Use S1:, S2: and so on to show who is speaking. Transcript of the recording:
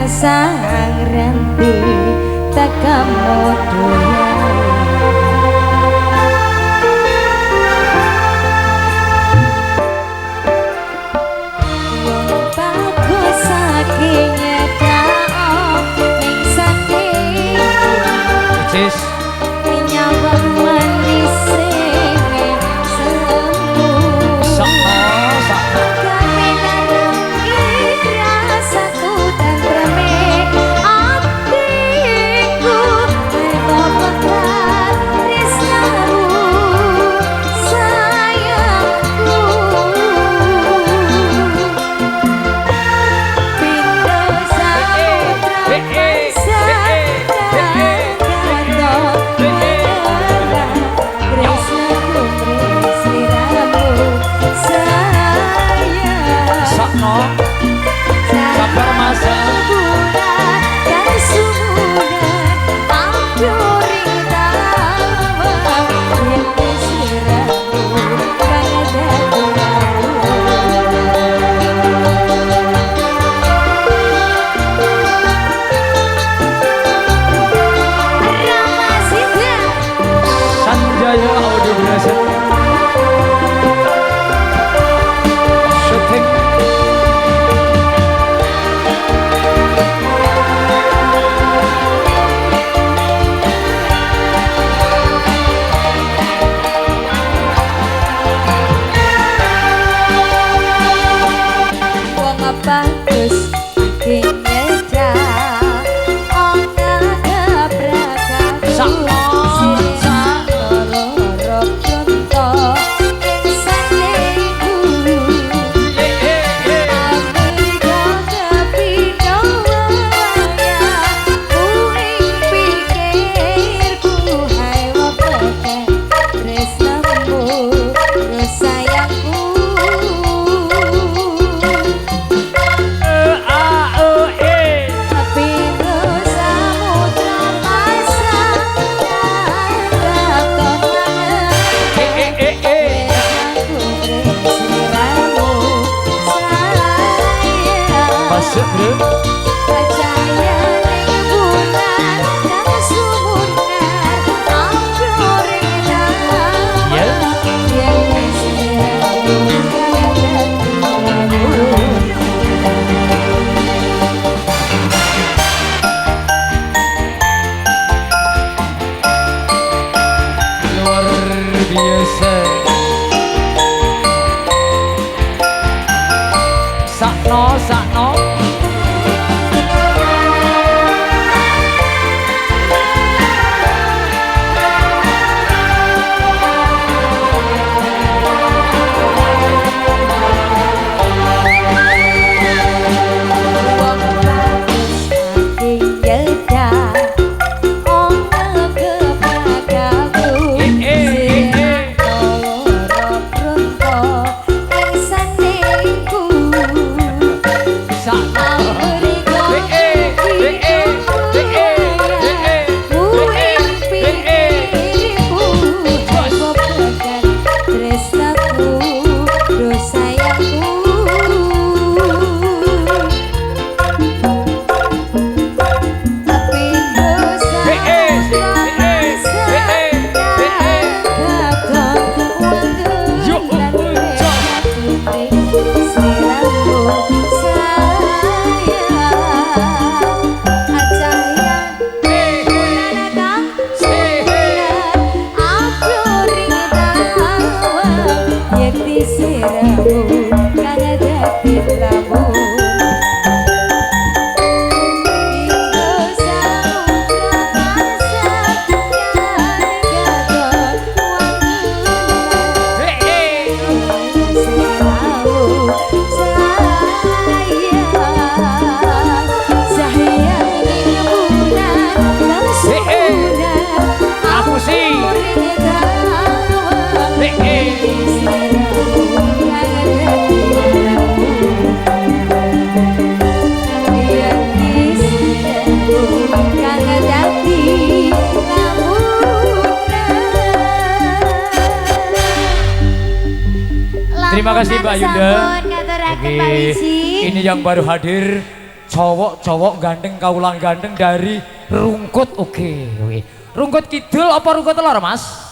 S1: sang ranti tekamu doyan wong bagus saking nyedao ning saking
S2: Cis
S1: nyawang manis selemu
S2: sabar masa Sanjaya Audio Brasa syuting
S1: bagus kinyelja ana kebrakaku sing loro pronto ing sanengku amiga kepino waya kuing pikirku hai wapete tresnamu sayangku
S2: bro
S1: percaya ning bulan kang sumurkan ambrorena
S2: ya
S1: yen wis
S2: luar biasa sakno Terima kasih Mbak Yunda. Ini yang baru hadir cowok-cowok gandeng kaulang gandeng dari Rungkut. Oke. Rungkut Kidul apa Rungkut Lor Mas?